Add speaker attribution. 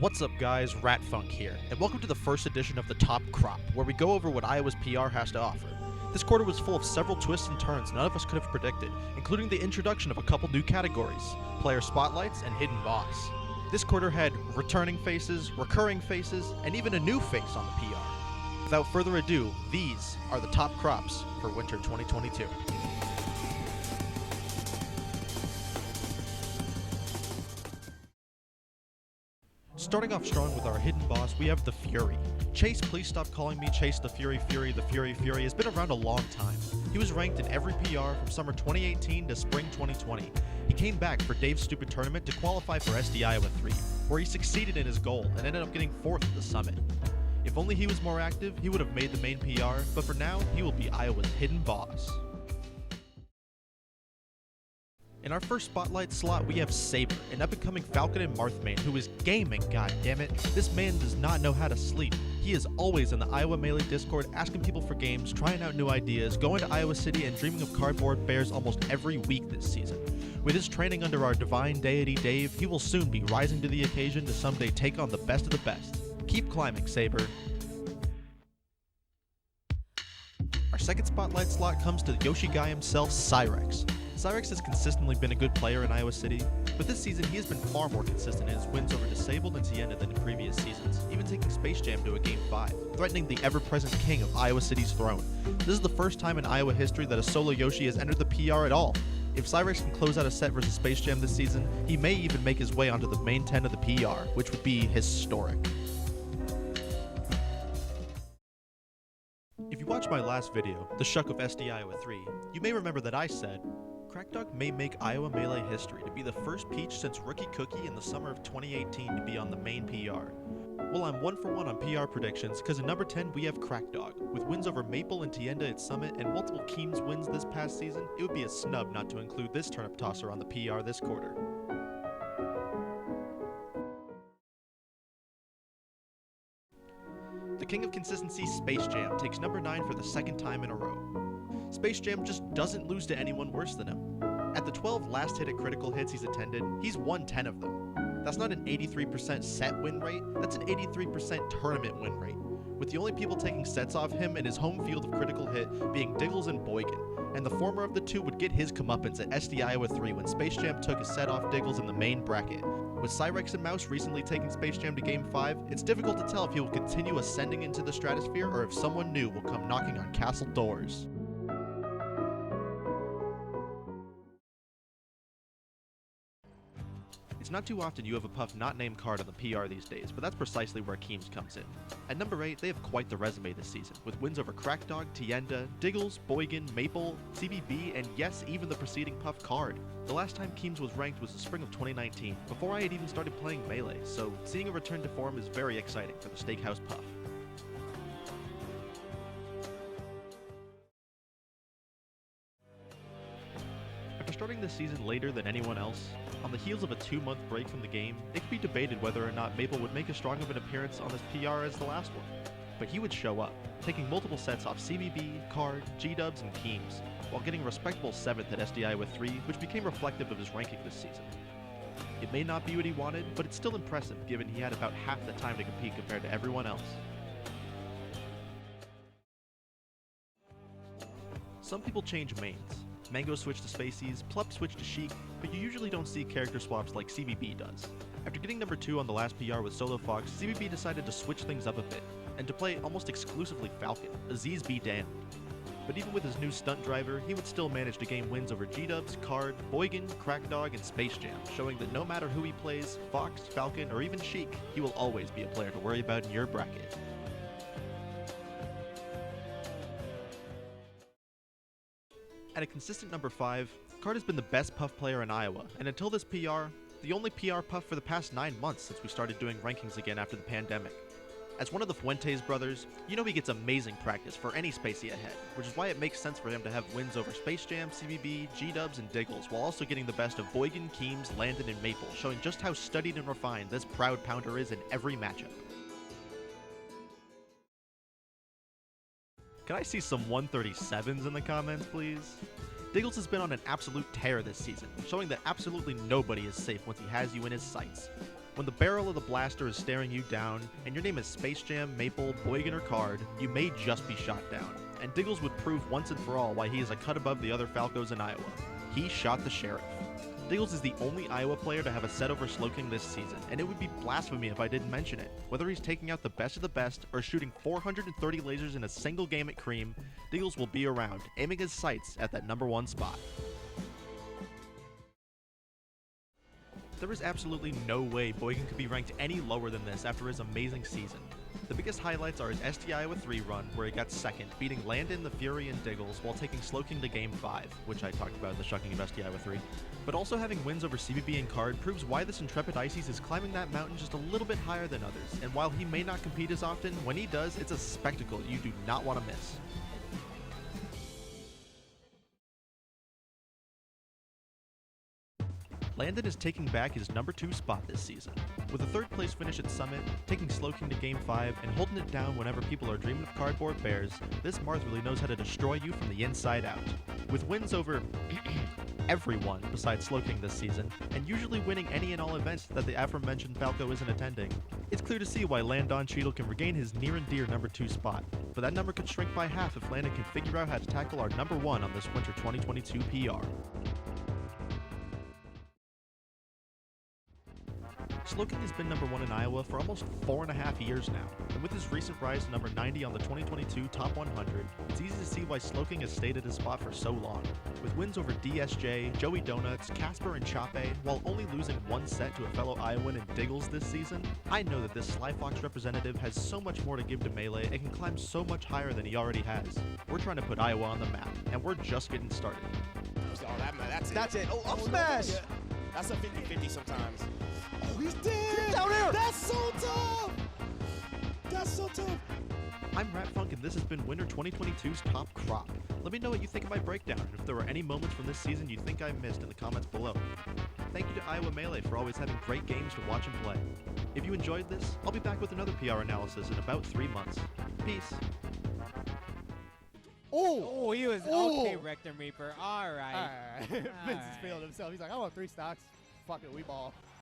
Speaker 1: What's up guys, Ratfunk here, and welcome to the first edition of the Top Crop, where we go over what Iowa's PR has to offer. This quarter was full of several twists and turns none of us could have predicted, including the introduction of a couple new categories, player spotlights and hidden boss. This quarter had returning faces, recurring faces, and even a new face on the PR. Without further ado, these are the top crops for winter 2022. Starting off strong with our hidden boss, we have the Fury. Chase, please stop calling me Chase the Fury Fury. The Fury Fury has been around a long time. He was ranked in every PR from summer 2018 to spring 2020. He came back for Dave's stupid tournament to qualify for SD Iowa 3, where he succeeded in his goal and ended up getting 4th at the summit. If only he was more active, he would have made the main PR, but for now, he will be Iowa's hidden boss. In our first spotlight slot, we have Saber, an up-and-coming Falcon and Marth main who is gaming, goddammit. This man does not know how to sleep. He is always in the Iowa Melee Discord asking people for games, trying out new ideas, going to Iowa City, and dreaming of cardboard bears almost every week this season. With his training under our divine deity Dave, he will soon be rising to the occasion to someday take on the best of the best. Keep climbing, Saber. Our second spotlight slot comes to the Yoshi guy himself, Cyrex. Cyrex has consistently been a good player in Iowa City, but this season he has been far more consistent in his wins over Disabled and Tienda than in previous seasons, even taking Space Jam to a Game 5, threatening the ever-present king of Iowa City's throne. This is the first time in Iowa history that a solo Yoshi has entered the PR at all. If Cyrex can close out a set versus Space Jam this season, he may even make his way onto the main 10 of the PR, which would be historic. If you watched my last video, The Shuck of SD Iowa 3, you may remember that I said, Crackdog may make Iowa Melee history to be the first Peach since Rookie Cookie in the summer of 2018 to be on the main PR. Well, I'm 1 for 1 on PR predictions, because in number 10 we have Crackdog. With wins over Maple and Tienda at Summit and multiple Keems wins this past season, it would be a snub not to include this turnip tosser on the PR this quarter. The king of consistency, Space Jam, takes number 9 for the second time in a row. Space Jam just doesn't lose to anyone worse than him. At the 12 last hit at critical hits he's attended, he's won 10 of them. That's not an 83% set win rate, that's an 83% tournament win rate, with the only people taking sets off him in his home field of critical hit being Diggles and Boygan, and the former of the two would get his comeuppance at SD Iowa 3 when Space Jam took a set off Diggles in the main bracket. With Cyrex and Mouse recently taking Space Jam to Game 5, it's difficult to tell if he will continue ascending into the stratosphere or if someone new will come knocking on castle doors. It's not too often you have a Puff not named card on the PR these days, but that's precisely where Keems comes in. At number 8, they have quite the resume this season, with wins over Crackdog, Tienda, Diggles, Boygan, Maple, CBB, and yes, even the preceding Puff card. The last time Keems was ranked was the spring of 2019, before I had even started playing Melee, so seeing a return to form is very exciting for the Steakhouse Puff. After starting this season later than anyone else, on the heels of a 2-month break from the game, it could be debated whether or not Maple would make as strong of an appearance on this PR as the last one. But he would show up, taking multiple sets off CBB, Card, G-Dubs, and Keems, while getting a respectable 7th at SD Iowa 3, which became reflective of his ranking this season. It may not be what he wanted, but it's still impressive given he had about half the time to compete compared to everyone else. Some people change mains. Mango switched to Spaceys, Plup switched to Sheik, but you usually don't see character swaps like CBB does. After getting number 2 on the last PR with Solo Fox, CBB decided to switch things up a bit, and to play almost exclusively Falcon, Aziz be damned. But even with his new stunt driver, he would still manage to gain wins over G-Dubs, Card, Boygan, Crackdog, and Space Jam, showing that no matter who he plays, Fox, Falcon, or even Sheik, he will always be a player to worry about in your bracket. At a consistent number 5, Card has been the best Puff player in Iowa, and until this PR, the only PR Puff for the past 9 months since we started doing rankings again after the pandemic. As one of the Fuentes brothers, you know he gets amazing practice for any Spacey ahead, which is why it makes sense for him to have wins over Space Jam, CBB, G-Dubs, and Diggles, while also getting the best of Boygan, Keems, Landon, and Maple, showing just how studied and refined this proud pounder is in every matchup. Can I see some 137s in the comments, please? Diggles has been on an absolute tear this season, showing that absolutely nobody is safe once he has you in his sights. When the barrel of the blaster is staring you down, and your name is Space Jam, Maple, Boygan, or Card, you may just be shot down. And Diggles would prove once and for all why he is a cut above the other Falcos in Iowa. He shot the sheriff. Diggles is the only Iowa player to have a set over Slowking this season, and it would be blasphemy if I didn't mention it. Whether he's taking out the best of the best, or shooting 430 lasers in a single game at Cream, Diggles will be around, aiming his sights at that #1 spot. There is absolutely no way Boygan could be ranked any lower than this after his amazing season. The biggest highlights are his ST Iowa 3 run, where he got second, beating Landon, the Fury, and Diggles while taking Slowking to Game 5, which I talked about in the Shucking of ST Iowa 3. But also having wins over CBB and Card proves why this intrepid Ices is climbing that mountain just a little bit higher than others, and while he may not compete as often, when he does, it's a spectacle you do not want to miss. Landon is taking back his #2 spot this season. With a 3rd place finish at Summit, taking Slowking to Game 5, and holding it down whenever people are dreaming of cardboard bears, this Marth really knows how to destroy you from the inside out. With wins over everyone besides Slowking this season, and usually winning any and all events that the aforementioned Falco isn't attending, it's clear to see why Landon Cheadle can regain his near and dear #2 spot. But that number could shrink by half if Landon can figure out how to tackle our #1 on this winter 2022 PR. Slowking has been #1 in Iowa for almost 4.5 years now, and with his recent rise to number 90 on the 2022 Top 100, it's easy to see why Slowking has stayed at his spot for so long. With wins over DSJ, Joey Donuts, Casper, and Chape, while only losing 1 set to a fellow Iowan in Diggles this season, I know that this Sly Fox representative has so much more to give to Melee and can climb so much higher than he already has. We're trying to put Iowa on the map, and we're just getting started.
Speaker 2: Oh, that's it.
Speaker 3: Oh, up smash!
Speaker 2: Yeah. That's a 50-50 sometimes.
Speaker 3: Oh, he's dead! Down there!
Speaker 2: That's so tough! That's so tough!
Speaker 1: I'm Rat Funk, and this has been Winter 2022's Top Crop. Let me know what you think of my breakdown, and if there were any moments from this season you think I missed in the comments below. Thank you to Iowa Melee for always having great games to watch and play. If you enjoyed this, I'll be back with another PR analysis in about 3 months. Peace.
Speaker 3: Oh!
Speaker 4: He was okay, Rectum Reaper. All right.
Speaker 3: All right. Vince has failed himself. He's like, I want 3 stocks. Fuck it, we ball.